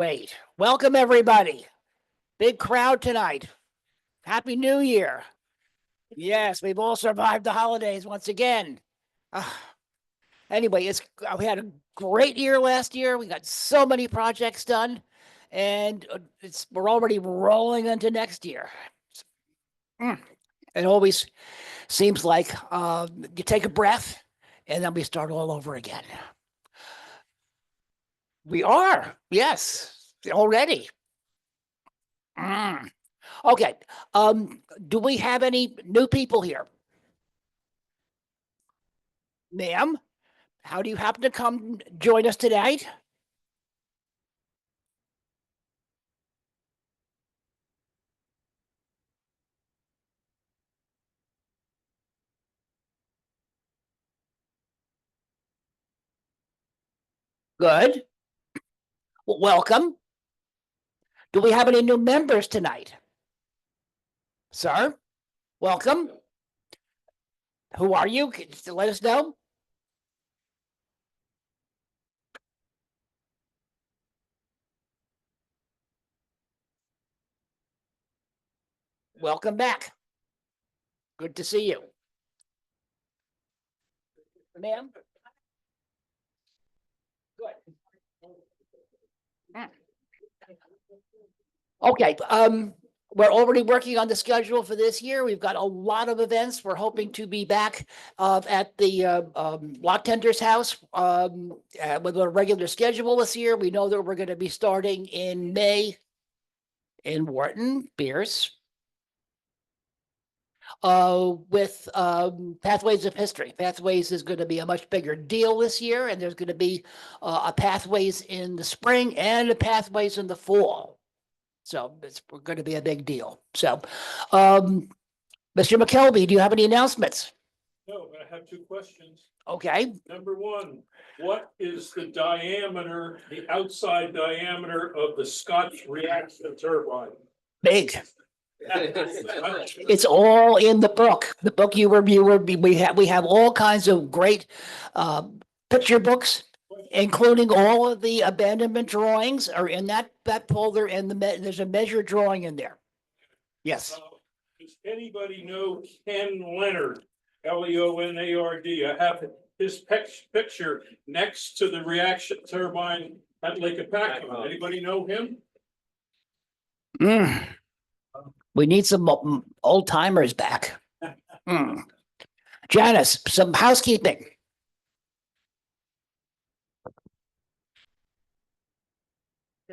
Wait, welcome everybody. Big crowd tonight. Happy New Year. Yes, we've all survived the holidays once again. Anyway, we had a great year last year. We got so many projects done, and we're already rolling into next year. It always seems like you take a breath, and then we start all over again. We are, yes, already. Okay. Do we have any new people here? Ma'am, how do you happen to come join us tonight? Good. Well, welcome. Do we have any new members tonight? Sir, welcome. Who are you? Can you let us know? Welcome back. Good to see you. Ma'am? Good. Okay, we're already working on the schedule for this year. We've got a lot of events. We're hoping to be back at the lot tender's house with a regular schedule this year. We know that we're going to be starting in May in Wharton, Pierce, with Pathways of History. Pathways is going to be a much bigger deal this year, and there's going to be a Pathways in the spring and a Pathways in the fall. So it's going to be a big deal. So, Mr. McKelvey, do you have any announcements? No, but I have two questions. Okay. Number one, what is the diameter, the outside diameter of the Scotch reaction turbine? Big. It's all in the book. The book we have all kinds of great picture books, including all of the abandonment drawings are in that folder, and there's a measure drawing in there. Yes. Does anybody know Ken Leonard? Leonard. I have his picture next to the reaction turbine at Lake Apache. Anybody know him? We need some old timers back. Janice, some housekeeping.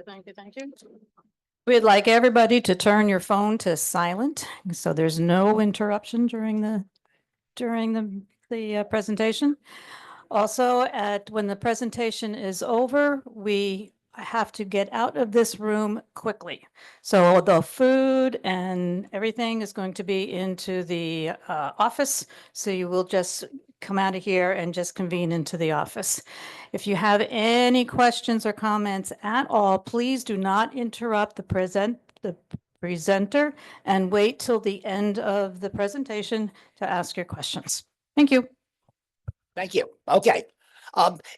Thank you. We'd like everybody to turn your phone to silent, so there's no interruption during the presentation. Also, when the presentation is over, we have to get out of this room quickly. So the food and everything is going to be into the office. So you will just come out of here and just convene into the office. If you have any questions or comments at all, please do not interrupt the presenter and wait till the end of the presentation to ask your questions. Thank you. Thank you. Okay.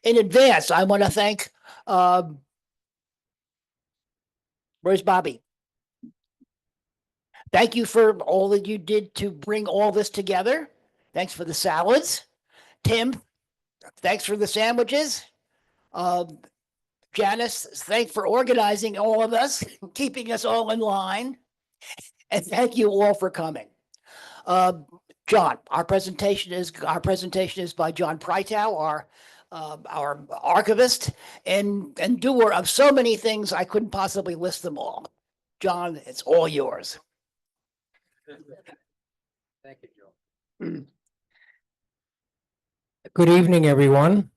In advance, I want to thank where's Bobby? Thank you for all that you did to bring all this together. Thanks for the salads. Tim, thanks for the sandwiches. Janice, thanks for organizing all of us, keeping us all in line. And thank you all for coming. John, our presentation is by John Prieto, our archivist and doer of so many things I couldn't possibly list them all. John, it's all yours. Thank you, Joe. Good evening, everyone.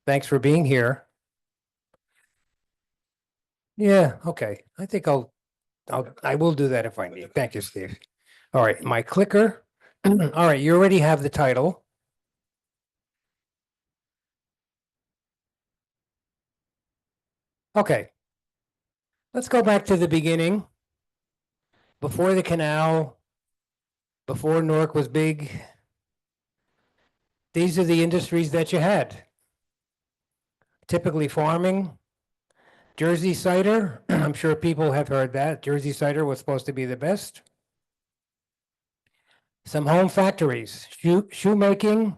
Thanks for being here. Yeah, okay. I think I will do that if I need. Thank you, Steve. All right, my clicker. All right, you already have the title. Okay. Let's go back to the beginning. Before the canal, before Newark was big, these are the industries that you had. Typically farming, Jersey cider, I'm sure people have heard that. Jersey cider was supposed to be the best. Some home factories, shoemaking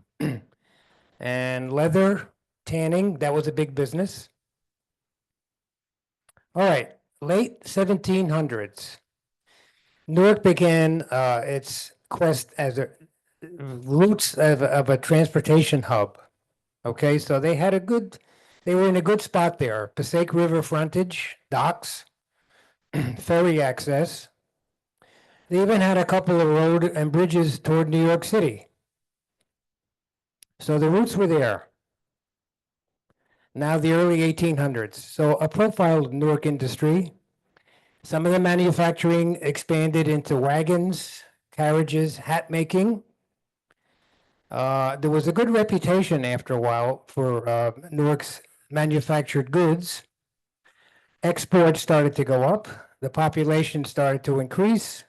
and leather tanning, that was a big business. All right, late 1700s. Newark began its quest as a roots of a transportation hub. Okay, so they were in a good spot there. Passaic River frontage, docks, ferry access. They even had a couple of road and bridges toward New York City. So the roots were there. Now the early 1800s. So a profile of Newark industry. Some of the manufacturing expanded into wagons, carriages, hat making. There was a good reputation after a while for Newark's manufactured goods. Exports started to go up. The population started to increase.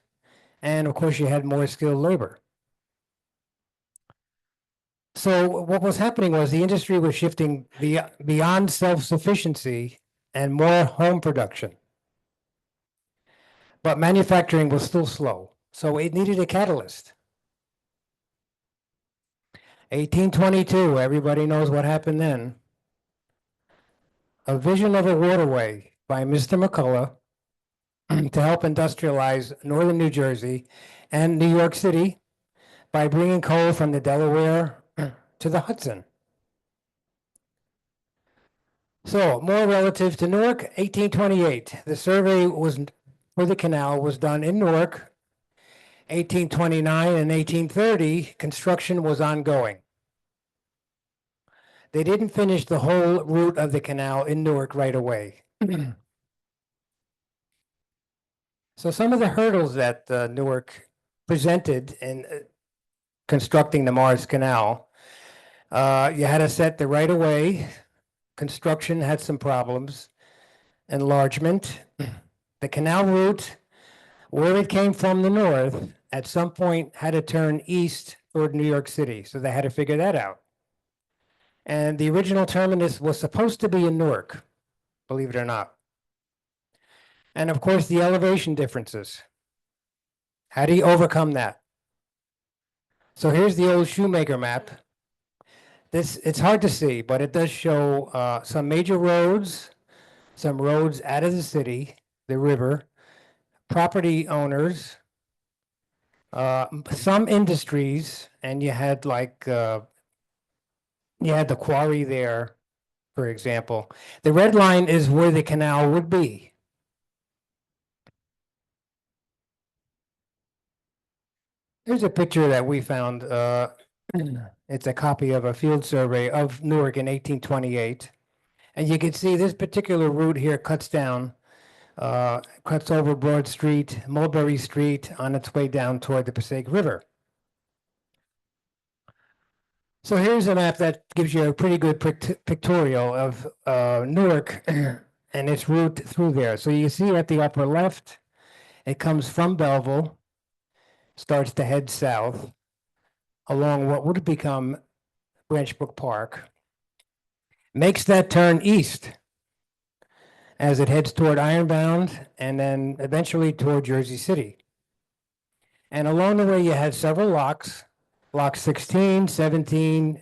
And of course, you had more skilled labor. So what was happening was the industry was shifting beyond self-sufficiency and more home production. But manufacturing was still slow, so it needed a catalyst. 1822, everybody knows what happened then. A vision of a waterway by Mr. McCullough to help industrialize northern New Jersey and New York City by bringing coal from the Delaware to the Hudson. So more relative to Newark, 1828. The survey for the canal was done in Newark. 1829 and 1830, construction was ongoing. They didn't finish the whole route of the canal in Newark right away. So some of the hurdles that Newark presented in constructing the Morris Canal, you had to set the right of way. Construction had some problems. Enlargement. The canal route, where it came from the north, at some point had to turn east toward New York City. So they had to figure that out. And the original terminus was supposed to be in Newark, believe it or not. And of course, the elevation differences. How do you overcome that? So here's the old shoemaker map. It's hard to see, but it does show some major roads, some roads out of the city, the river, property owners, some industries, and you had the quarry there, for example. The red line is where the canal would be. Here's a picture that we found. It's a copy of a field survey of Newark in 1828. And you can see this particular route here cuts over Broad Street, Mulberry Street on its way down toward the Passaic River. So here's a map that gives you a pretty good pictorial of Newark and its route through there. So you see at the upper left, it comes from Belleville, starts to head south along what would become Branch Brook Park, makes that turn east as it heads toward Ironbound and then eventually toward Jersey City. And along the way, you had several locks, lock 16, 17,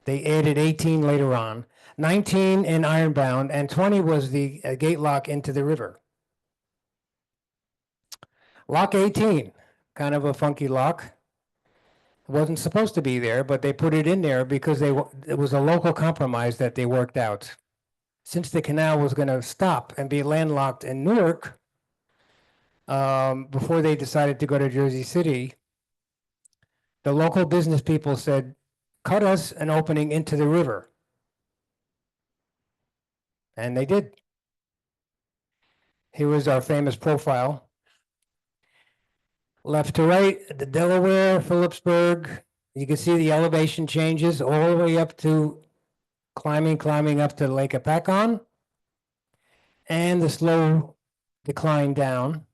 they added 18 later on, 19 in Ironbound, and 20 was the gate lock into the river. Lock 18, kind of a funky lock. It wasn't supposed to be there, but they put it in there because it was a local compromise that they worked out. Since the canal was going to stop and be landlocked in Newark, before they decided to go to Jersey City, the local business people said, cut us an opening into the river. And they did. Here was our famous profile. Left to right, the Delaware, Phillipsburg. You can see the elevation changes all the way up to climbing up to Lake Apacon, and the slow decline down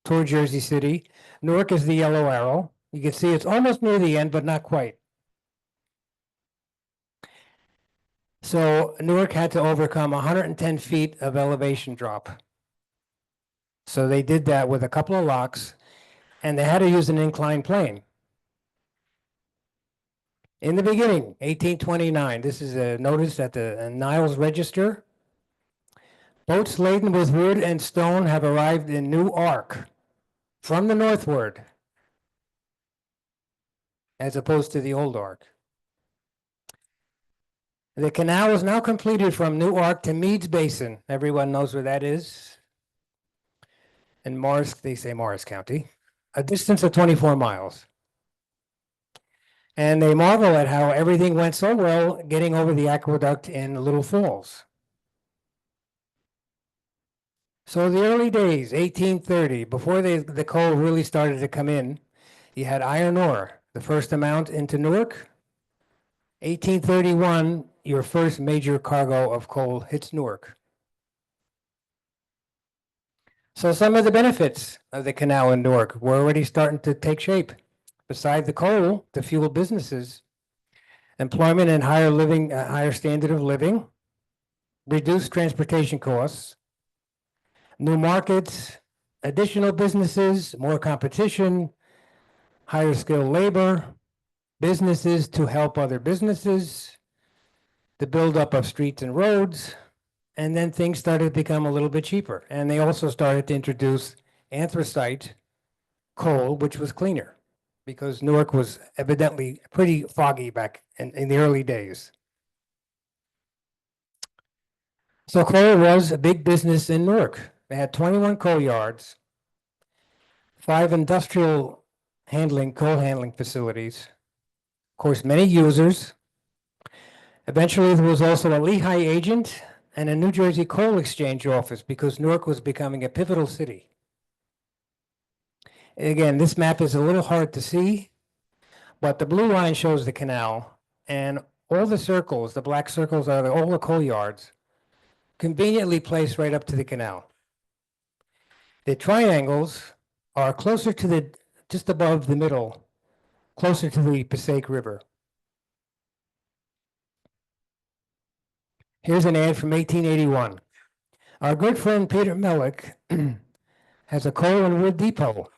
toward Jersey City. Newark is the yellow arrow. You can see it's almost near the end, but not quite. So Newark had to overcome 110 feet of elevation drop. So they did that with a couple of locks, and they had to use an inclined plane. In the beginning, 1829, this is a notice at the Niles Register. Boats laden with wood and stone have arrived in Newark from the northward, as opposed to the old Ark. The canal is now completed from Newark to Meads Basin. Everyone knows where that is. In Morris, they say Morris County, a distance of 24 miles. And they marvel at how everything went so well getting over the aqueduct in Little Falls. So the early days, 1830, before the coal really started to come in, you had iron ore, the first amount into Newark. 1831, your first major cargo of coal hits Newark. So some of the benefits of the canal in Newark were already starting to take shape. Besides the coal to fuel businesses, employment and higher living, higher standard of living, reduced transportation costs, new markets, additional businesses, more competition, higher skilled labor, businesses to help other businesses, the buildup of streets and roads, and then things started to become a little bit cheaper. And they also started to introduce anthracite coal, which was cleaner, because Newark was evidently pretty foggy back in the early days. So coal was a big business in Newark. They had 21 coal yards, 5 industrial coal handling facilities, of course, many users. Eventually, there was also a Lehigh agent and a New Jersey coal exchange office because Newark was becoming a pivotal city. Again, this map is a little hard to see, but the blue line shows the canal, and all the circles, the black circles are all the coal yards, conveniently placed right up to the canal. The triangles are closer to just above the middle, closer to the Passaic River. Here's an ad from 1881. Our good friend Peter Mellick has a coal and wood depot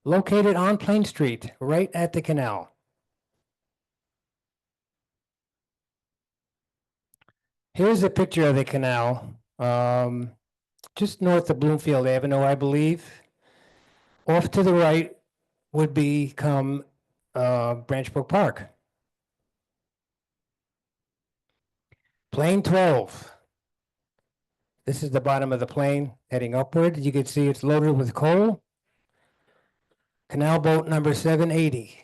located on Plain Street, right at the canal. Here's a picture of the canal, just north of Bloomfield Avenue, I believe. Off to the right would become Branchbrook Park. Plane 12. This is the bottom of the plane heading upward. You can see it's loaded with coal. Canal boat number 780.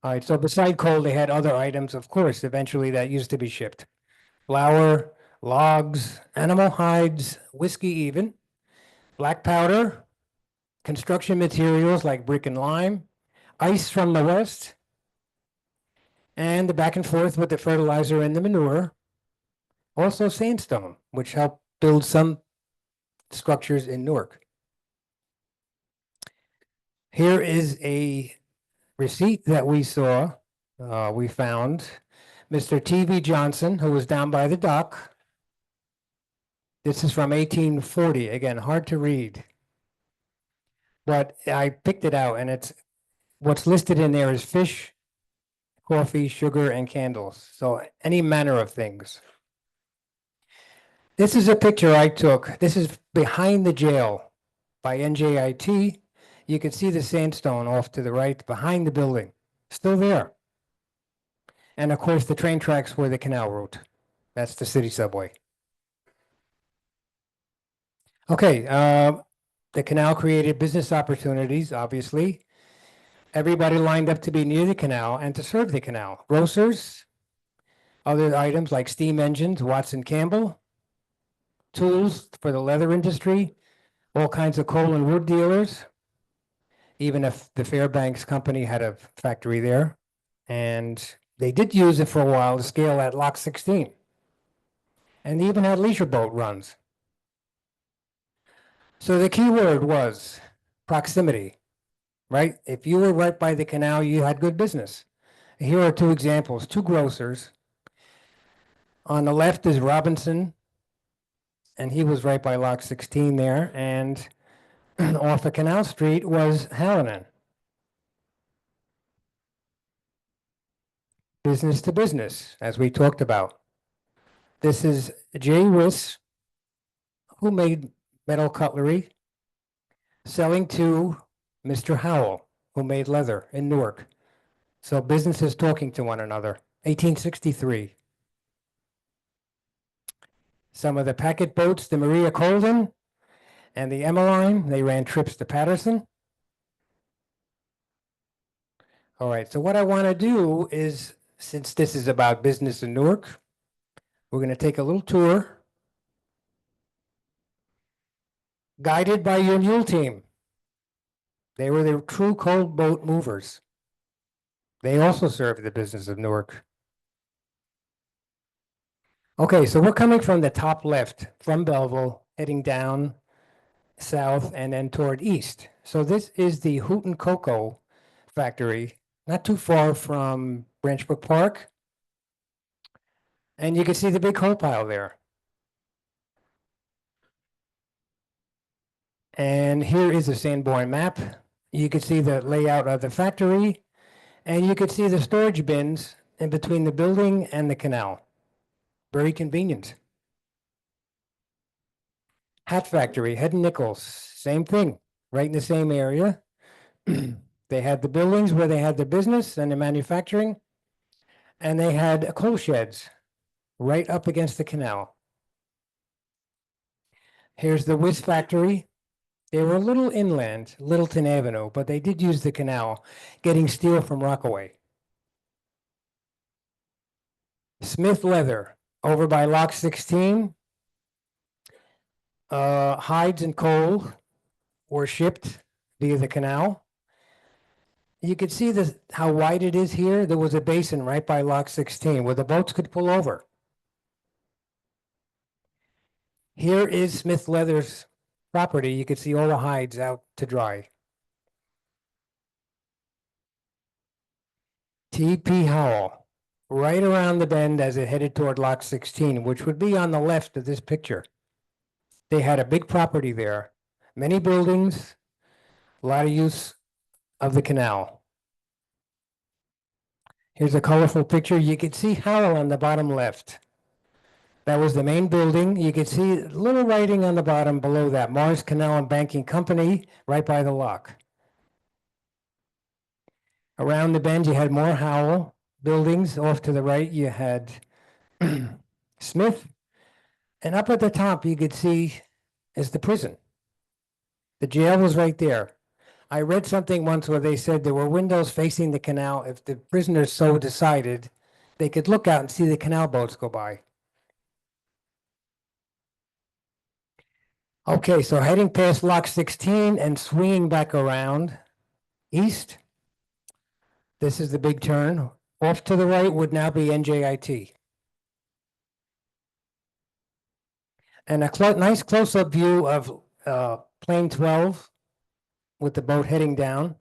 All right, so beside coal, they had other items, of course, eventually that used to be shipped. Flour, logs, animal hides, whiskey even, black powder, construction materials like brick and lime, ice from the west, and the back and forth with the fertilizer and the manure. Also sandstone, which helped build some structures in Newark. Here is a receipt that we saw, we found. Mr. T.V. Johnson, who was down by the dock. This is from 1840, again, hard to read. But I picked it out, and it's what's listed in there is fish, coffee, sugar, and candles. So any manner of things. This is a picture I took. This is behind the jail by NJIT. You can see the sandstone off to the right behind the building, still there. And of course, the train tracks were the canal route. That's the city subway. Okay, the canal created business opportunities, obviously. Everybody lined up to be near the canal and to serve the canal. Grocers, other items like steam engines, Watson Campbell, tools for the leather industry, all kinds of coal and wood dealers. Even if the Fairbanks company had a factory there. And they did use it for a while to scale at Lock 16. And they even had leisure boat runs. So the key word was proximity, right? If you were right by the canal, you had good business. Here are two examples, two grocers. On the left is Robinson, and he was right by Lock 16 there, and off of Canal Street was Hallinan. Business to business, as we talked about. This is Jay Wiss, who made metal cutlery, selling to Mr. Howell, who made leather in Newark. So businesses talking to one another, 1863. Some of the packet boats, the Maria Colden and the Emmeline, they ran trips to Patterson. All right, so what I want to do is, since this is about business in Newark, we're going to take a little tour guided by your mule team. They were the true cold boat movers. They also served the business of Newark. Okay, so we're coming from the top left, from Belleville, heading down south and then toward east. So this is the Hooten Cocoa factory, not too far from Branchbrook Park. And you can see the big coal pile there. And here is a Sanborn map. You can see the layout of the factory, and you can see the storage bins in between the building and the canal. Very convenient. Hat factory, Head and Nichols, same thing, right in the same area. They had the buildings where they had the business and the manufacturing, and they had coal sheds right up against the canal. Here's the Wiss factory. They were a little inland, Littleton Avenue, but they did use the canal, getting steel from Rockaway. Smith Leather, over by Lock 16. Hides and coal were shipped via the canal. You could see how wide it is here. There was a basin right by Lock 16 where the boats could pull over. Here is Smith Leather's property. You could see all the hides out to dry. T.P. Howell, right around the bend as it headed toward Lock 16, which would be on the left of this picture. They had a big property there, many buildings, a lot of use of the canal. Here's a colorful picture. You could see Howell on the bottom left. That was the main building. You could see a little writing on the bottom below that, Morris Canal and Banking Company, right by the lock. Around the bend, you had more Howell buildings. Off to the right, you had Smith. And up at the top, you could see is the prison. The jail was right there. I read something once where they said there were windows facing the canal. If the prisoners so decided, they could look out and see the canal boats go by. Okay, so heading past Lock 16 and swinging back around east. This is the big turn. Off to the right would now be NJIT. And a nice close-up view of Plane 12 with the boat heading down.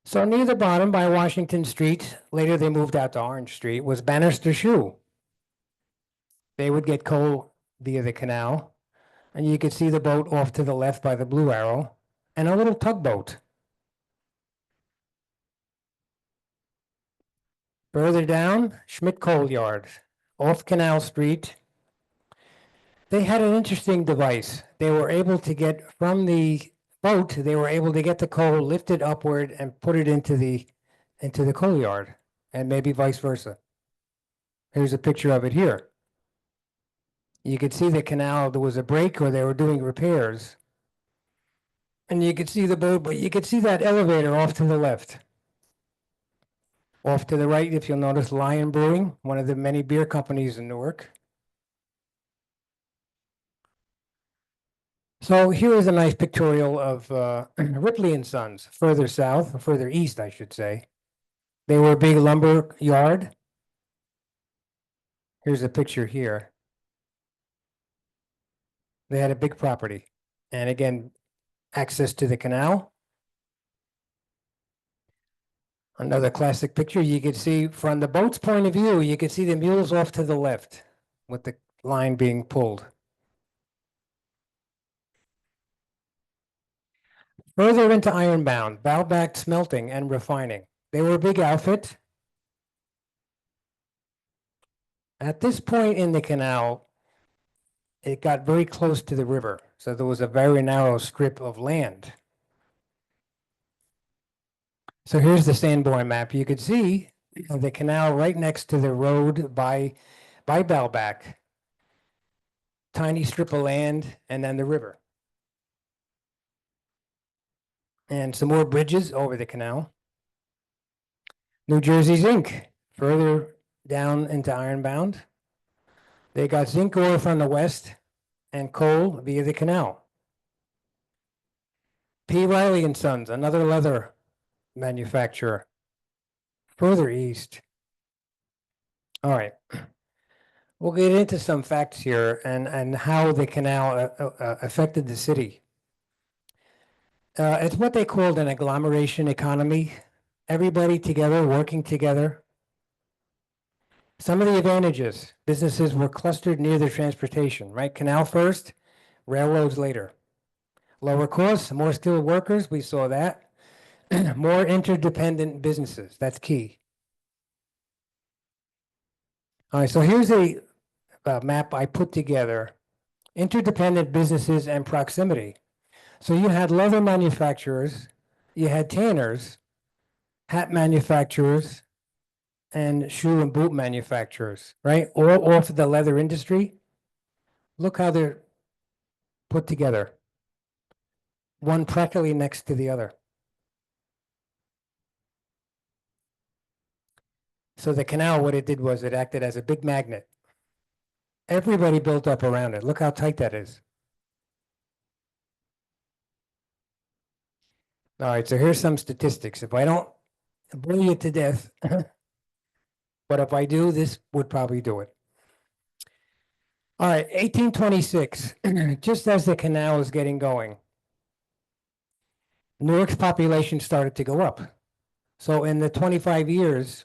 So near the bottom by Washington Street, later they moved out to Orange Street, was Bannister Shoe. They would get coal via the canal, and you could see the boat off to the left by the blue arrow, and a little tugboat. Further down, Schmidt Coal Yard, off Canal Street. They had an interesting device. They were able to get from the boat, they were able to get the coal lifted upward and put it into the coal yard, and maybe vice versa. Here's a picture of it here. You could see the canal, there was a break or they were doing repairs. And you could see the boat, but you could see that elevator off to the left. Off to the right, if you'll notice, Lion Brewing, one of the many beer companies in Newark. So here is a nice pictorial of Ripley and Sons, further south, or further east, I should say. They were a big lumber yard. Here's a picture here. They had a big property. And again, access to the canal. Another classic picture, you can see from the boat's point of view, you can see the mules off to the left with the line being pulled. Further into Ironbound, Baalbek Smelting and Refining. They were a big outfit. At this point in the canal, it got very close to the river, so there was a very narrow strip of land. So here's the Sanborn map. You could see the canal right next to the road by Baalbek. Tiny strip of land and then the river. And some more bridges over the canal. New Jersey Zinc, further down into Ironbound. They got zinc ore from the west and coal via the canal. P. Riley and Sons, another leather manufacturer, further east. All right. We'll get into some facts here and how the canal affected the city. It's what they called an agglomeration economy. Everybody together, working together. Some of the advantages, businesses were clustered near the transportation, right? Canal first, railroads later. Lower costs, more skilled workers, we saw that. More interdependent businesses, that's key. All right, so here's a map I put together. Interdependent businesses and proximity. So you had leather manufacturers, you had tanners, hat manufacturers, and shoe and boot manufacturers, right? All off the leather industry. Look how they're put together. One practically next to the other. So the canal, what it did was it acted as a big magnet. Everybody built up around it. Look how tight that is. All right, so here's some statistics. If I don't bore you to death, but if I do, this would probably do it. All right, 1826, just as the canal was getting going, Newark's population started to go up. So in the 25 years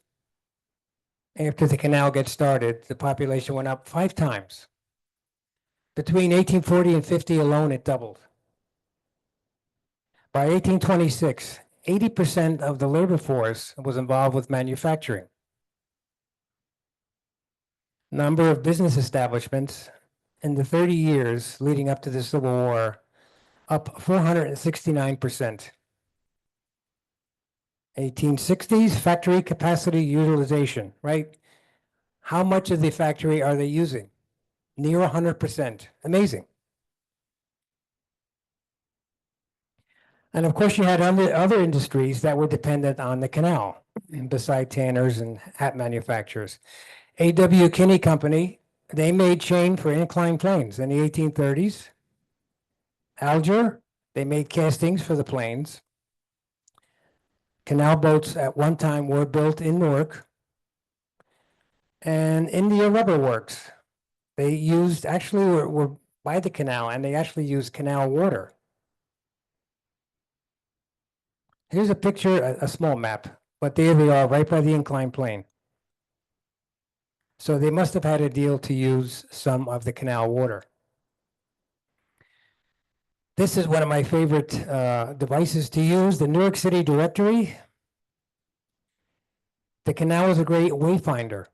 after the canal gets started, the population went up 5 times. Between 1840 and 50 alone, it doubled. By 1826, 80% of the labor force was involved with manufacturing. Number of business establishments in the 30 years leading up to the Civil War, up 469%. 1860s, factory capacity utilization, right? How much of the factory are they using? Near 100%. Amazing. And of course, you had other industries that were dependent on the canal, beside tanners and hat manufacturers. A.W. Kinney Company, they made chain for inclined planes in the 1830s. Alger, they made castings for the planes. Canal boats at one time were built in Newark. And India Rubber Works, they used, actually were by the canal, and they actually used canal water. Here's a picture, a small map, but there they are, right by the inclined plane. So they must have had a deal to use some of the canal water. This is one of my favorite devices to use, the New York City directory. The canal is a great wayfinder,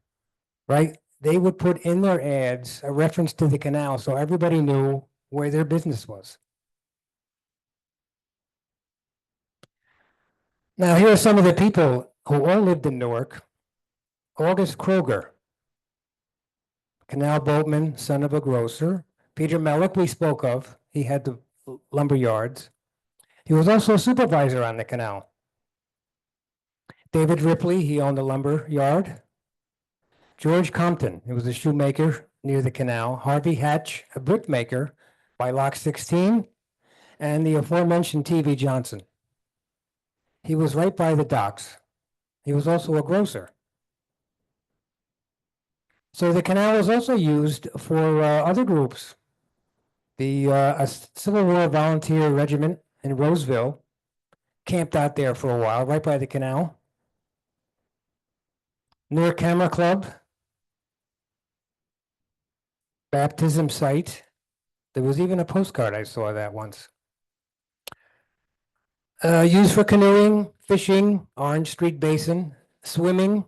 right? They would put in their ads a reference to the canal so everybody knew where their business was. Now, here are some of the people who all lived in Newark. August Kroger, canal boatman, son of a grocer. Peter Mellick, we spoke of. He had the lumber yards. He was also a supervisor on the canal. David Ripley, he owned a lumber yard. George Compton, he was a shoemaker near the canal. Harvey Hatch, a brickmaker by Lock 16. And the aforementioned T.V. Johnson. He was right by the docks. He was also a grocer. So the canal was also used for other groups. The Civil War Volunteer Regiment in Roseville, camped out there for a while, right by the canal. Newark Camera Club, baptism site. There was even a postcard, I saw that once. Used for canoeing, fishing, Orange Street Basin, swimming,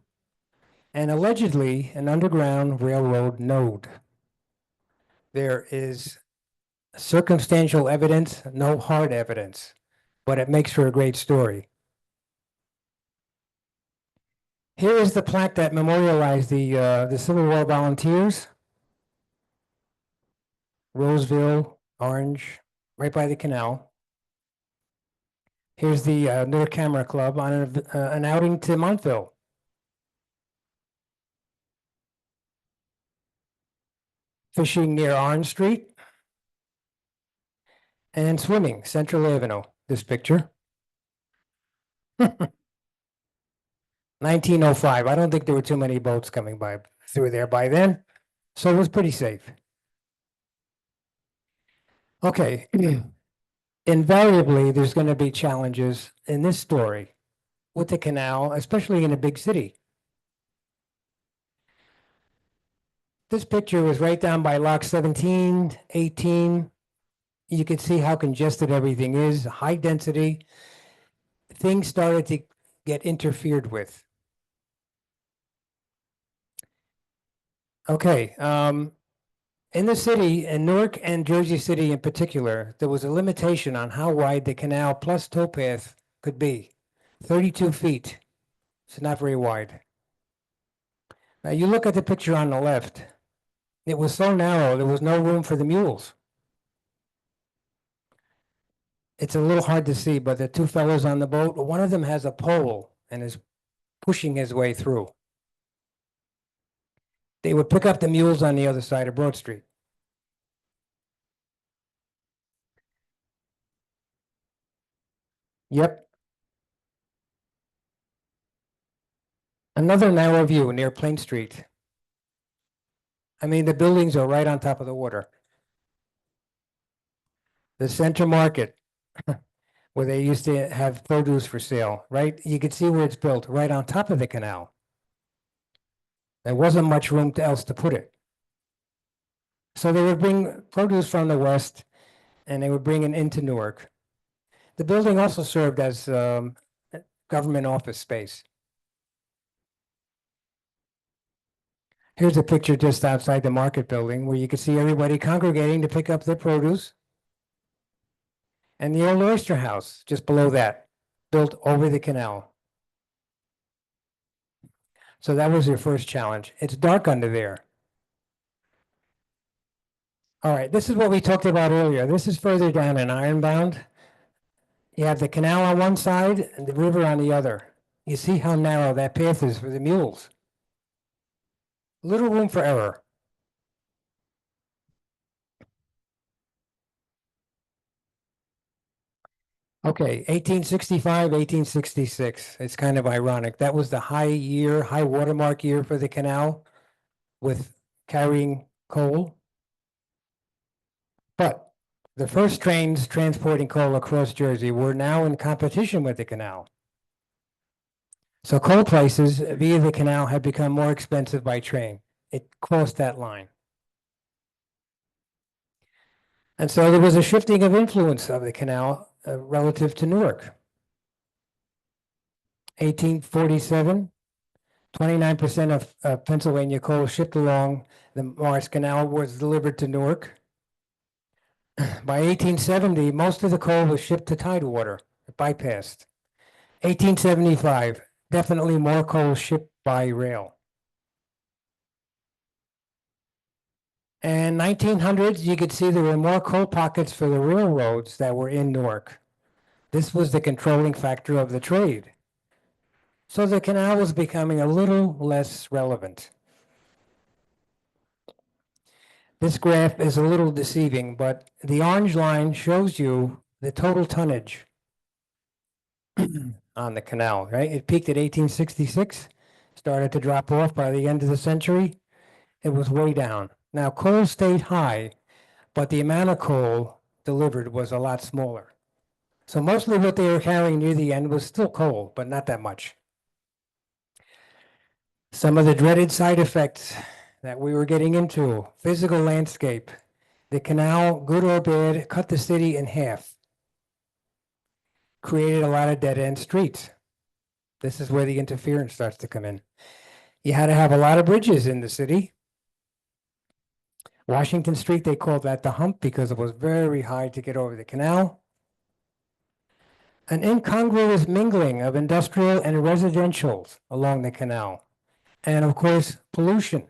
and allegedly an underground railroad node. There is circumstantial evidence, no hard evidence, but it makes for a great story. Here is the plaque that memorialized the Civil War volunteers. Roseville, Orange, right by the canal. Here's the Newark Camera Club on an outing to Montville. Fishing near Orange Street. And swimming, Central Avenue, this picture. 1905. I don't think there were too many boats coming by through there by then, so it was pretty safe. Okay. Invariably, there's going to be challenges in this story with the canal, especially in a big city. This picture was right down by lock 17, 18. You can see how congested everything is, high density. Things started to get interfered with. Okay, in the city, in Newark and Jersey City in particular, there was a limitation on how wide the canal plus towpath could be. 32 feet. It's not very wide. Now you look at the picture on the left. It was so narrow, there was no room for the mules. It's a little hard to see, but the two fellows on the boat, one of them has a pole and is pushing his way through. They would pick up the mules on the other side of Broad Street. Yep. Another narrow view near Plain Street. I mean, the buildings are right on top of the water. The Center Market, where they used to have produce for sale, right? You could see where it's built, right on top of the canal. There wasn't much room else to put it. So they would bring produce from the west, and they would bring it into Newark. The building also served as government office space. Here's a picture just outside the market building where you can see everybody congregating to pick up their produce. And the old oyster house just below that, built over the canal. So that was your first challenge. It's dark under there. All right, this is what we talked about earlier. This is further down in Ironbound. You have the canal on one side and the river on the other. You see how narrow that path is for the mules. Little room for error. Okay, 1865, 1866. It's kind of ironic. That was the high watermark year for the canal with carrying coal. But the first trains transporting coal across Jersey were now in competition with the canal. So coal prices via the canal had become more expensive by train. It crossed that line. And so there was a shifting of influence of the canal relative to Newark. 1847, 29% of Pennsylvania coal shipped along the Morris Canal was delivered to Newark. By 1870, most of the coal was shipped to Tidewater, bypassed. 1875, definitely more coal shipped by rail. And 1900s, you could see there were more coal pockets for the railroads that were in Newark. This was the controlling factor of the trade. So the canal was becoming a little less relevant. This graph is a little deceiving, but the orange line shows you the total tonnage on the canal, right? It peaked at 1866, started to drop off by the end of the century. It was way down. Now, coal stayed high, but the amount of coal delivered was a lot smaller. So mostly what they were carrying near the end was still coal, but not that much. Some of the dreaded side effects that we were getting into, physical landscape. The canal, good or bad, cut the city in half. Created a lot of dead-end streets. This is where the interference starts to come in. You had to have a lot of bridges in the city. Washington Street, they called that the hump because it was very high to get over the canal. An incongruous mingling of industrial and residential along the canal. And of course, pollution.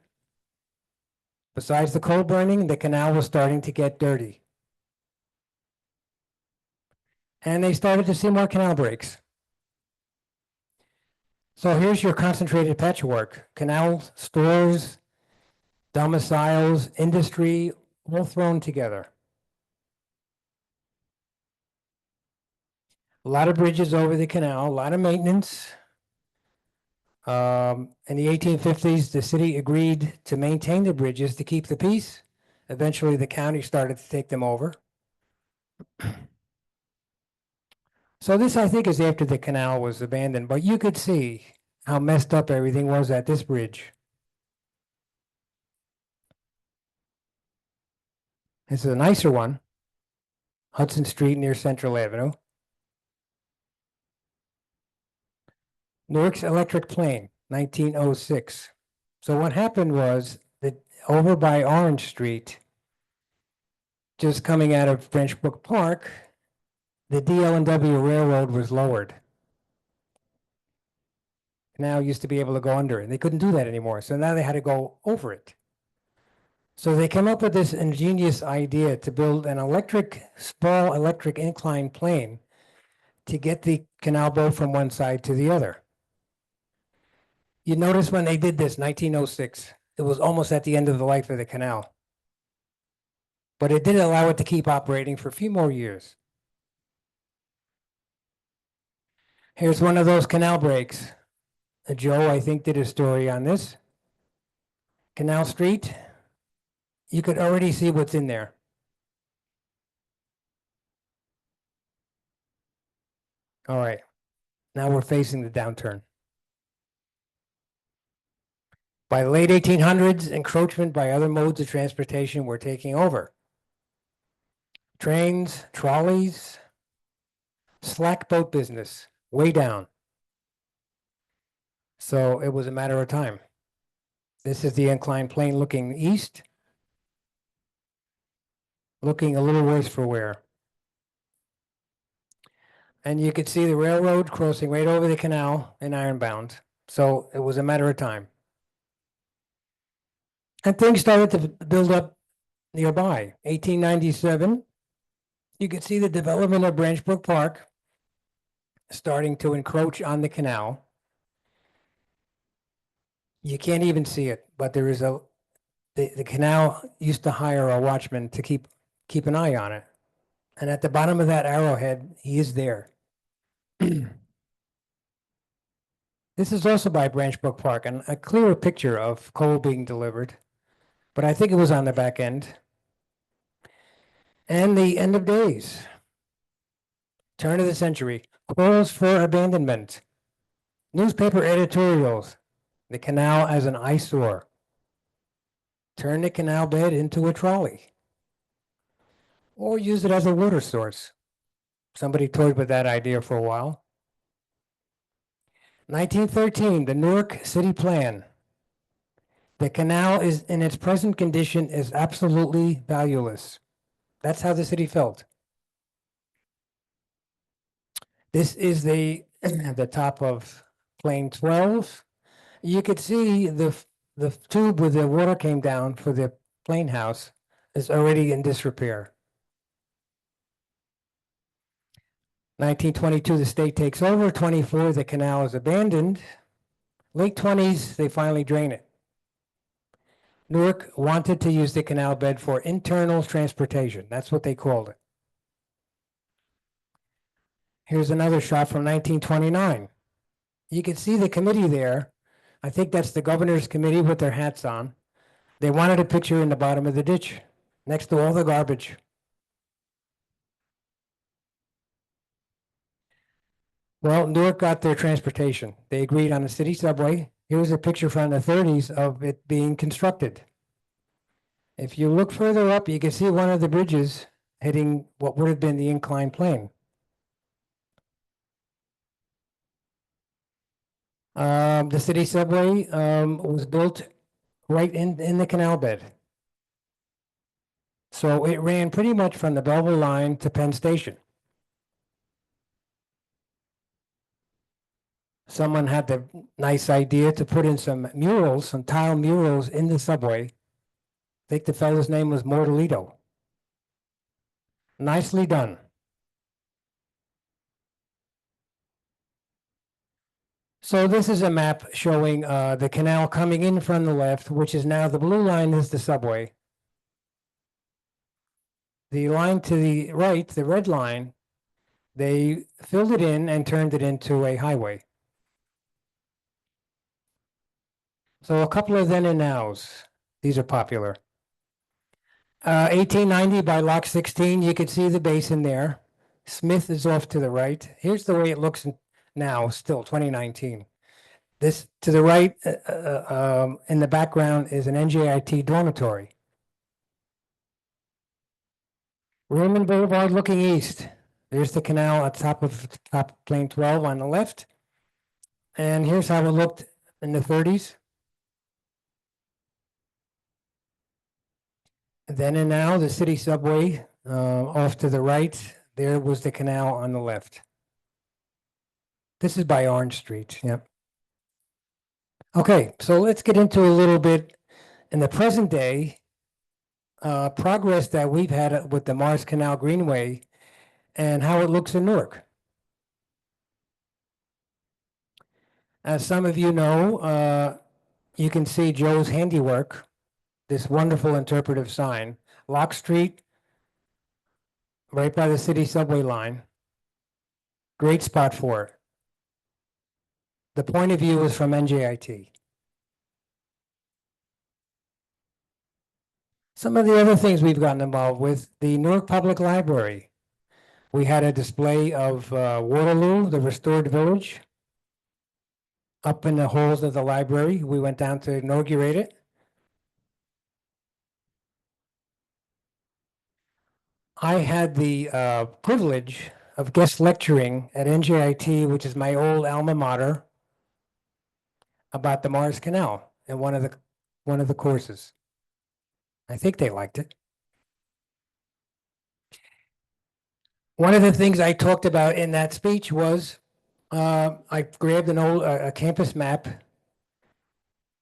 Besides the coal burning, the canal was starting to get dirty. And they started to see more canal breaks. So here's your concentrated patchwork. Canals, stores, domiciles, industry, all thrown together. A lot of bridges over the canal, a lot of maintenance. In the 1850s, the city agreed to maintain the bridges to keep the peace. Eventually, the county started to take them over. So this, I think, is after the canal was abandoned, but you could see how messed up everything was at this bridge. This is a nicer one. Hudson Street near Central Avenue. Newark's electric plane, 1906. So what happened was that over by Orange Street, just coming out of French Brook Park, the DL&W Railroad was lowered. Now used to be able to go under it. They couldn't do that anymore. So now they had to go over it. So they came up with this ingenious idea to build an small electric inclined plane to get the canal boat from one side to the other. You notice when they did this, 1906, it was almost at the end of the life of the canal. But it did allow it to keep operating for a few more years. Here's one of those canal breaks. Joe, I think, did a story on this. Canal Street. You could already see what's in there. All right. Now we're facing the downturn. By the late 1800s, encroachment by other modes of transportation were taking over. Trains, trolleys, slack boat business, way down. So it was a matter of time. This is the inclined plane looking east, looking a little worse for wear. And you could see the railroad crossing right over the canal in Ironbound. So it was a matter of time. And things started to build up nearby. 1897, you could see the development of Branch Brook Park starting to encroach on the canal. You can't even see it, but there is the canal used to hire a watchman to keep an eye on it. And at the bottom of that arrowhead, he is there. This is also by Branch Brook Park, and a clearer picture of coal being delivered. But I think it was on the back end. And the end of days. Turn of the century. Calls for abandonment. Newspaper editorials. The canal as an eyesore. Turn the canal bed into a trolley. Or use it as a water source. Somebody toyed with that idea for a while. 1913, the Newark City Plan. The canal is in its present condition is absolutely valueless. That's how the city felt. This is the top of plane 12. You could see the tube where the water came down for the plane house is already in disrepair. 1922, the state takes over. 24, the canal is abandoned. Late 20s, they finally drain it. Newark wanted to use the canal bed for internal transportation. That's what they called it. Here's another shot from 1929. You can see the committee there. I think that's the governor's committee with their hats on. They wanted a picture in the bottom of the ditch next to all the garbage. Well, Newark got their transportation. They agreed on a city subway. Here's a picture from the 30s of it being constructed. If you look further up, you can see one of the bridges heading what would have been the inclined plane. The city subway was built right in the canal bed. So it ran pretty much from the Belleville line to Penn Station. Someone had the nice idea to put in some murals, some tile murals in the subway. I think the fellow's name was Mortalito. Nicely done. So this is a map showing the canal coming in from the left, which is now the blue line is the subway. The line to the right, the red line, they filled it in and turned it into a highway. So a couple of then and nows. These are popular. 1890 by Lock 16, you can see the basin there. Smith is off to the right. Here's the way it looks now, still 2019. This to the right in the background is an NJIT dormitory. Raymond Boulevard looking east. There's the canal at top of plane 12 on the left. And here's how it looked in the 30s. Then and now, the city subway off to the right. There was the canal on the left. This is by Orange Street. Yep. Okay, so let's get into a little bit in the present day progress that we've had with the Morris Canal Greenway and how it looks in Newark. As some of you know, you can see Joe's handiwork, this wonderful interpretive sign, Lock Street, right by the city subway line. Great spot for it. The point of view is from NJIT. Some of the other things we've gotten involved with, the Newark Public Library. We had a display of Waterloo, the restored village, up in the halls of the library. We went down to inaugurate it. I had the privilege of guest lecturing at NJIT, which is my old alma mater, about the Morris Canal in one of the courses. I think they liked it. One of the things I talked about in that speech was I grabbed an old a campus map,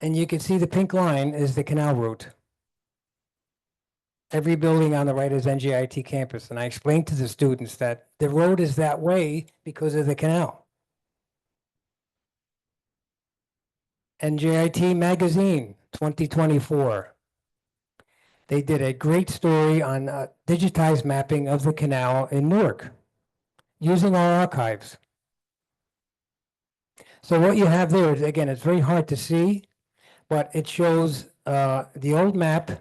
and you can see the pink line is the canal route. Every building on the right is NJIT campus, and I explained to the students that the road is that way because of the canal. NJIT Magazine 2024. They did a great story on digitized mapping of the canal in Newark using our archives. So what you have there is, again, it's very hard to see, but it shows the old map.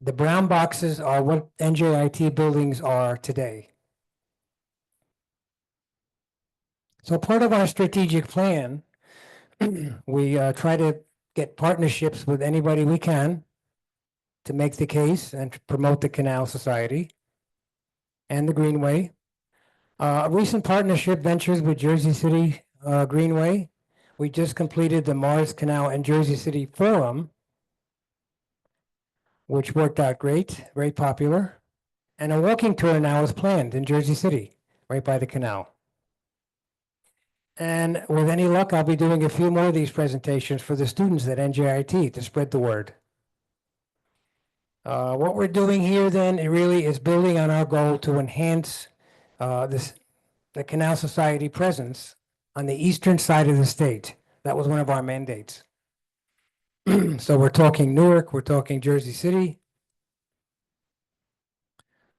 The brown boxes are what NJIT buildings are today. So part of our strategic plan, we try to get partnerships with anybody we can to make the case and to promote the Canal Society and the Greenway. Recent partnership ventures with Jersey City Greenway. We just completed the Morris Canal and Jersey City Forum, which worked out great, very popular. And a walking tour now is planned in Jersey City, right by the canal. And with any luck, I'll be doing a few more of these presentations for the students at NJIT to spread the word. What we're doing here then, it really is building on our goal to enhance the Canal Society presence on the eastern side of the state. That was one of our mandates. So we're talking Newark, we're talking Jersey City.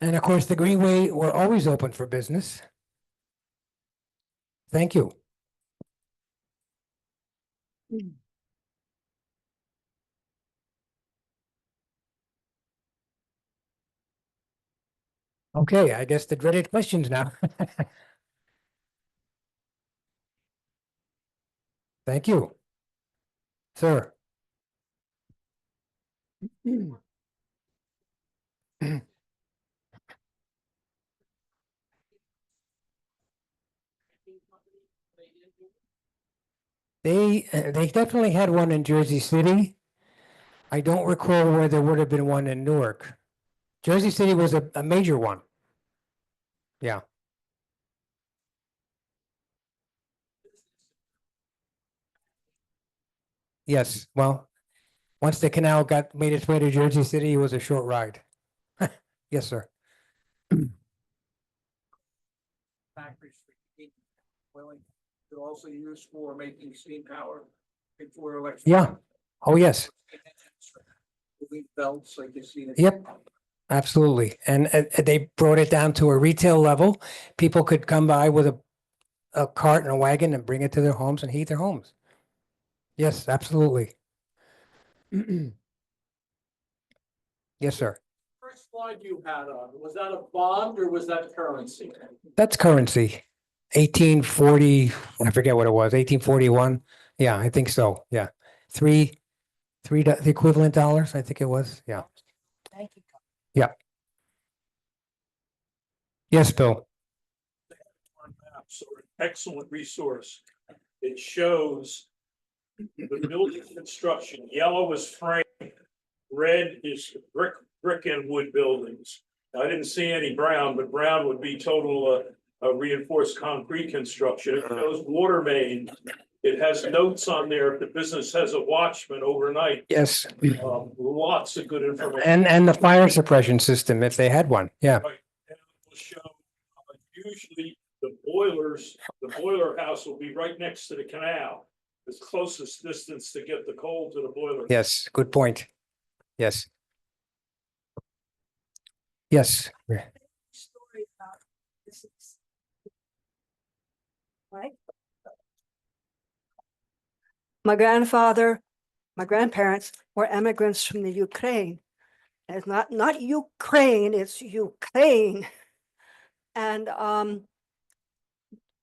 And of course, the Greenway, we're always open for business. Thank you. Okay, I guess the dreaded questions now. Thank you. Sir. They definitely had one in Jersey City. I don't recall where there would have been one in Newark. Jersey City was a major one. Yeah. Yes, well, once the canal made its way to Jersey City, it was a short ride. Yes, sir. Factories for heat, boiling, they're also used for making steam power for electric. Yeah. Oh, yes. Moving belts like you see. Yep. Absolutely. And they brought it down to a retail level. People could come by with a cart and a wagon and bring it to their homes and heat their homes. Yes, absolutely. Yes, sir. First slide you had on, was that a bond or was that currency? That's currency. 1840, I forget what it was, 1841. Yeah, I think so. Yeah. The equivalent dollars, I think it was. Yeah. Thank you. Yes, Bill. On maps are an excellent resource. It shows the building construction. Yellow is frame, red is brick and wood buildings. I didn't see any brown, but brown would be total reinforced concrete construction. It shows water main. It has notes on there if the business has a watchman overnight. Yes. Lots of good information. And the fire suppression system, if they had one. Yeah. Right. And it will show usually the boiler house will be right next to the canal. It's closest distance to get the coal to the boiler. Yes. Good point. Yes. Yes. Story about this is. Right? My grandfather, my grandparents were immigrants from the Ukraine. And it's not Ukraine, it's Ukraine. And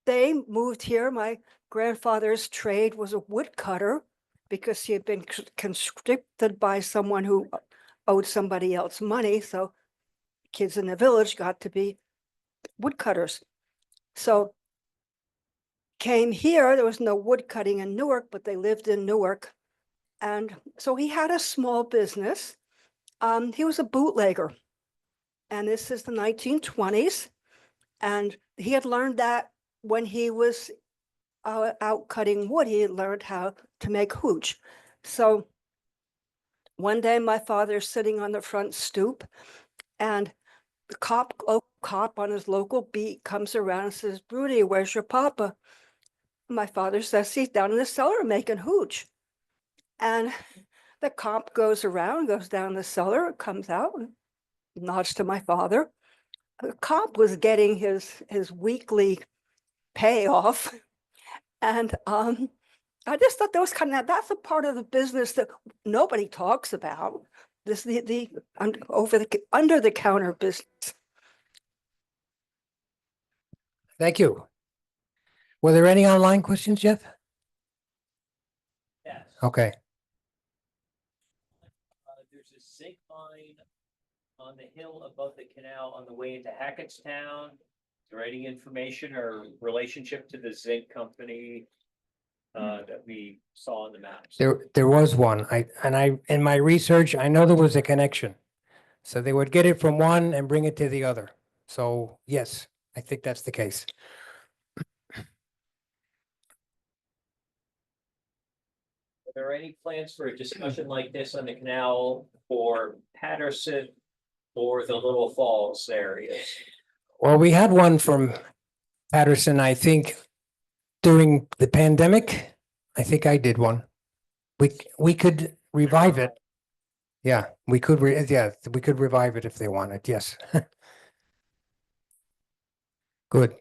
they moved here. My grandfather's trade was a woodcutter because he had been conscripted by someone who owed somebody else money. So kids in the village got to be woodcutters. So came here, there was no wood cutting in Newark, but they lived in Newark. And so he had a small business. He was a bootlegger. And this is the 1920s. And he had learned that when he was out cutting wood, he had learned how to make hooch. So one day my father's sitting on the front stoop and the cop on his local beat comes around and says, "Rudy, where's your papa?" My father says he's down in the cellar making hooch. And the cop goes around, goes down the cellar, comes out, and nods to my father. The cop was getting his weekly payoff. And I just thought that was that's a part of the business that nobody talks about. This the under the counter business. Thank you. Were there any online questions, Jeff? Yes. Okay. There's a zinc mine on the hill above the canal on the way into Hackettstown. Is there any information or relationship to the zinc company that we saw on the maps? There was one. In my research, I know there was a connection. So they would get it from one and bring it to the other. So yes, I think that's the case. Are there any plans for a discussion like this on the canal for Patterson or the Little Falls areas? Well, we had one from Patterson, I think, during the pandemic. I think I did one. We could revive it. Yeah, we could revive it if they wanted. Yes. Good.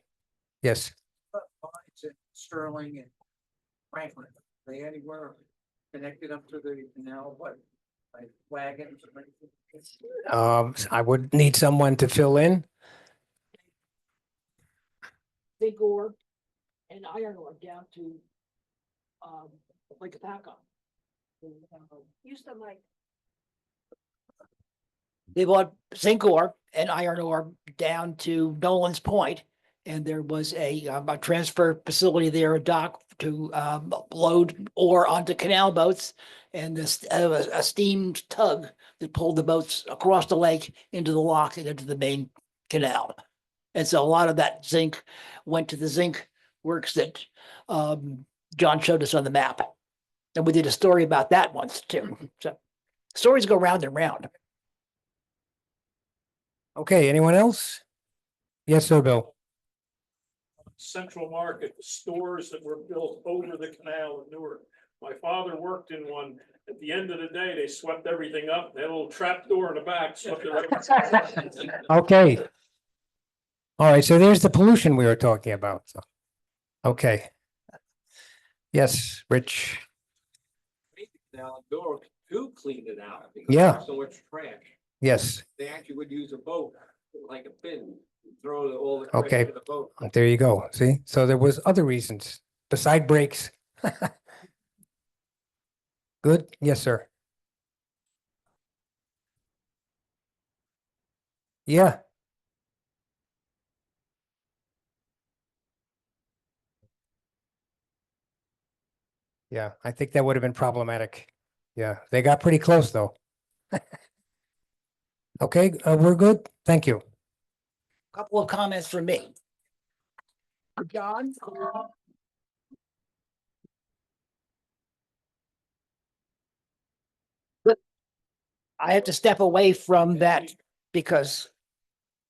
Yes. Mines in Sterling and Franklin, are they anywhere connected up to the canal, but like wagons or anything? I would need someone to fill in. Big ore and iron ore down to Lake Apaca. Use the mic. They bought zinc ore and iron ore down to Nolan's Point. And there was a transfer facility there, a dock to load ore onto canal boats. And this a steamed tug that pulled the boats across the lake into the lock and into the main canal. And so a lot of that zinc went to the zinc works that John showed us on the map. And we did a story about that once too. So stories go round and round. Okay, anyone else? Yes, sir, Bill. Central Market, the stores that were built over the canal in Newark. My father worked in one. At the end of the day, they swept everything up. They had a little trap door in the back, swept it up. Okay. All right, so there's the pollution we were talking about. So, okay. Yes, Rich. Now, Newark to clean it out. because Yeah. there's so much trash. Yes, They actually would use a boat, like a bin, throw all the Okay. trash in the boat. there you go. See, so there was other reasons beside brakes. Good. Yes, sir. Yeah. Yeah, I think that would have been problematic. Yeah, they got pretty close though. Okay, we're good. Thank you. Couple of comments from me. John? I have to step away from that because,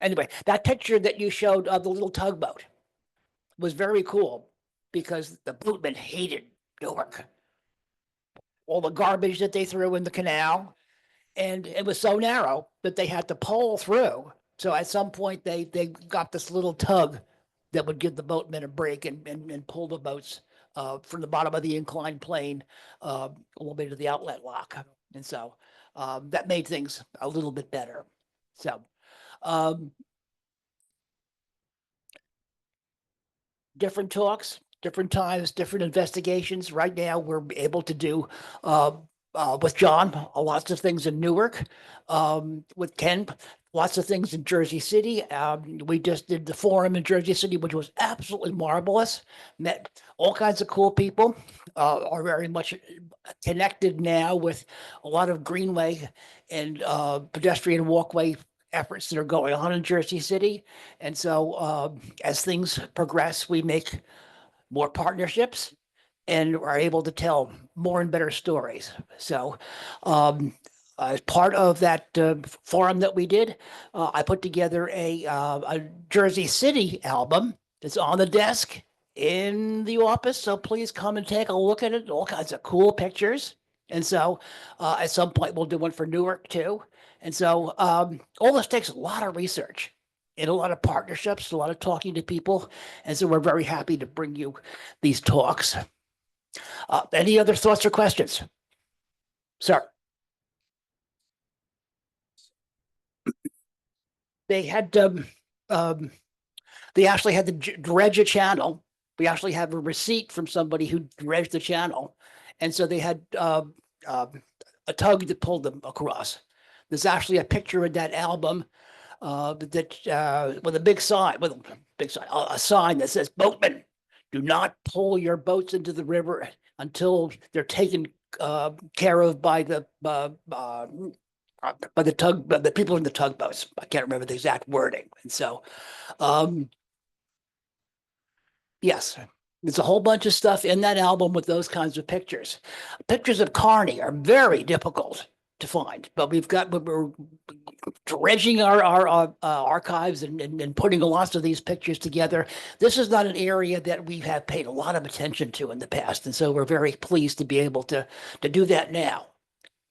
anyway, that picture that you showed of the little tugboat was very cool because the boatmen hated Newark. All the garbage that they threw in the canal, and it was so narrow that they had to pole through. So at some point, they got this little tug that would give the boatmen a break and pull the boats from the bottom of the inclined plane all the way to the outlet lock. And so that made things a little bit better. So different talks, different times, different investigations. Right now, we're able to do with John, lots of things in Newark, with Ken, lots of things in Jersey City. We just did the forum in Jersey City, which was absolutely marvelous. Met all kinds of cool people, are very much connected now with a lot of greenway and pedestrian walkway efforts that are going on in Jersey City. And so as things progress, we make more partnerships and are able to tell more and better stories. So as part of that forum that we did, I put together a Jersey City album that's on the desk in the office. So please come and take a look at it. All kinds of cool pictures. And so at some point we'll do one for Newark too. And so all this takes a lot of research and a lot of partnerships, a lot of talking to people. And so we're very happy to bring you these talks. Any other thoughts or questions? Sir. They had they actually had to dredge a channel. We actually have a receipt from somebody who dredged the channel. And so they had a tug that pulled them across. There's actually a picture in that album that with a big sign, a sign that says, "Boatmen, do not pull your boats into the river until they're taken care of by the people in the tugboats." I can't remember the exact wording. And so, yes, there's a whole bunch of stuff in that album with those kinds of pictures. Pictures of Carney are very difficult to find, but we're dredging our archives and putting lots of these pictures together. This is not an area that we have paid a lot of attention to in the past, and so we're very pleased to be able to do that now.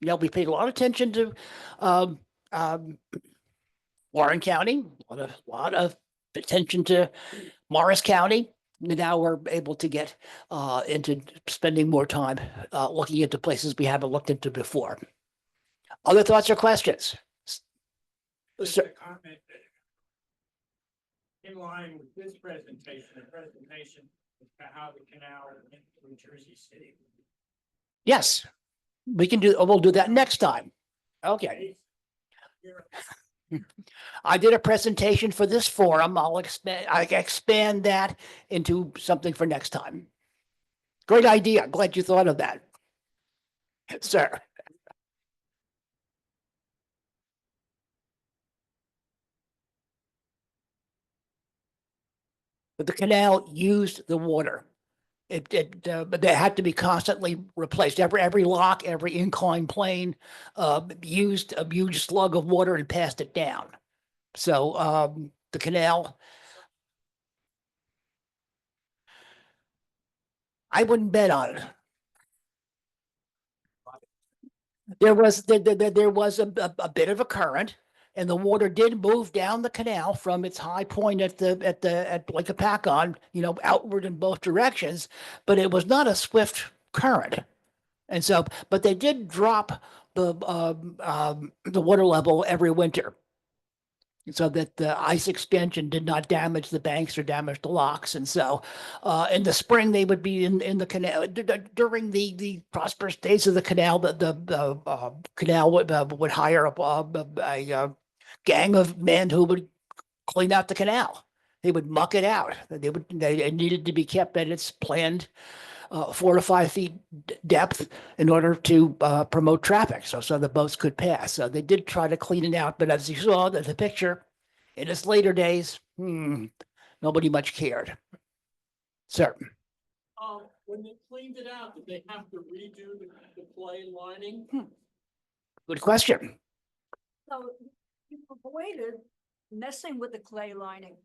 You know, we paid a lot of attention to Warren County, a lot of attention to Morris County. Now we're able to get into spending more time looking into places we haven't looked into before. Other thoughts or questions? Just a comment in line with this presentation, the presentation how the canal went through Jersey City. Yes, we'll do that next time. Okay. I did a presentation for this forum. I expand that into something for next time. Great idea. Glad you thought of that. Sir. But the canal used the water. But they had to be constantly replaced. Every lock, every inclined plane, used a huge slug of water and passed it down. So, the canal, I wouldn't bet on it. There was a bit of a current, and the water did move down the canal from its high point at Lake Apacon, outward in both directions, but it was not a swift current. And so, but they did drop the water level every winter, so that the ice expansion did not damage the banks or damage the locks. And so, in the spring, they would be in the canal during the prosperous days of the canal. The canal would hire a gang of men who would clean out the canal. They would muck it out. It needed to be kept at its planned 4 to 5 feet depth in order to promote traffic, so the boats could pass. So they did try to clean it out, but as you saw the picture, in its later days, nobody much cared. Sir, When they cleaned it out, did they have to redo the clay lining? good question. So you avoided messing with the clay lining.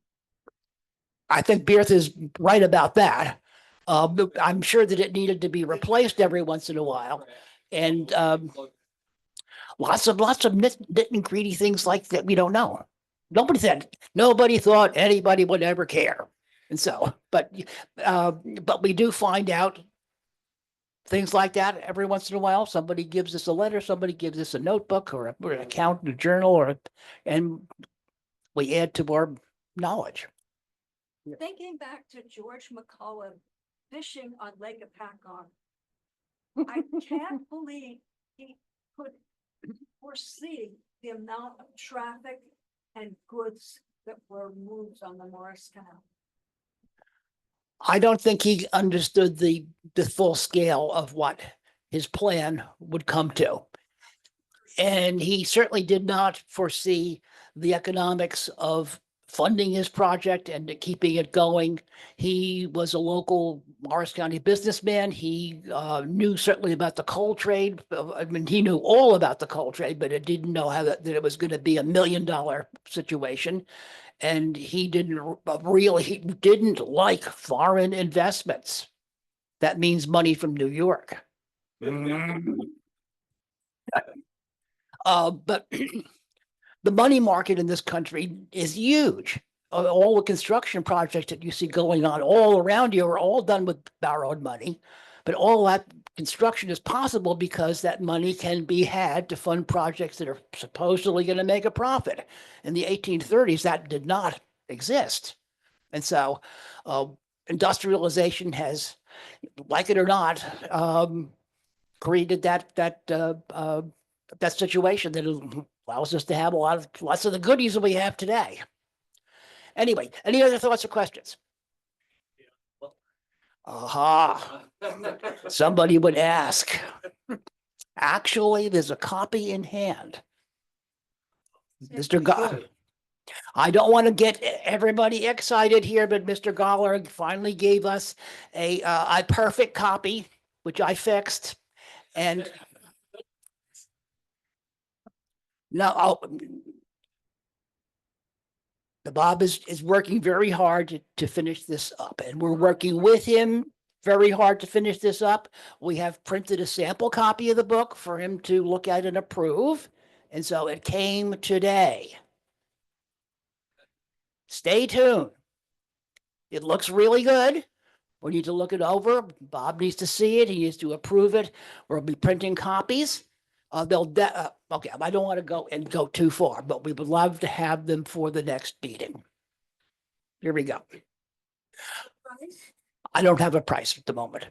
I think Beerth is right about that. I'm sure that it needed to be replaced every once in a while, and lots of nit and greedy things like that we don't know. Nobody thought anybody would ever care, and so, but we do find out things like that every once in a while. Somebody gives us a letter, somebody gives us a notebook or an account, a journal, and we add to our knowledge. Thinking back to George McCullough fishing on Lake Apacon, I can't believe he could foresee the amount of traffic and goods that were moved on the Morris Canal. I don't think he understood the full scale of what his plan would come to. And he certainly did not foresee the economics of funding his project and keeping it going. He was a local Morris County businessman. He knew certainly about the coal trade. I mean, he knew all about the coal trade, but it didn't know that it was going to be $1 million situation. And he didn't like foreign investments. That means money from New York. But the money market in this country is huge. All the construction projects that you see going on all around you are all done with borrowed money. But all that construction is possible because that money can be had to fund projects that are supposedly going to make a profit. In the 1830s, that did not exist. And so industrialization has, like it or not, created that situation that allows us to have lots of the goodies that we have today. Anyway, any other thoughts or questions? Aha, somebody would ask. Actually, there's a copy in hand. Mr. Goller, I don't want to get everybody excited here, but Mr. Goller finally gave us a perfect copy, which I fixed. And now the Bob is working very hard to finish this up, and we're working with him very hard to finish this up. We have printed a sample copy of the book for him to look at and approve. And so it came today. Stay tuned. It looks really good. We need to look it over. Bob needs to see it. He needs to approve it. We'll be printing copies. Okay, I don't want to go too far, but we would love to have them for the next meeting. Here we go. I don't have a price at the moment.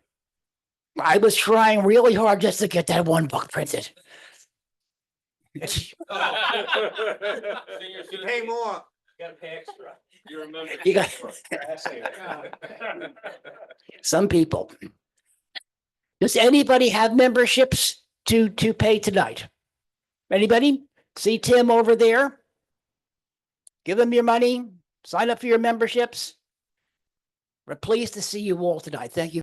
I was trying really hard just to get that one book printed. Pay more. Gotta pay extra. You remember. You got some people. Does anybody have memberships to pay tonight? Anybody? See Tim over there? Give them your money, sign up for your memberships. We're pleased to see you all tonight. Thank you.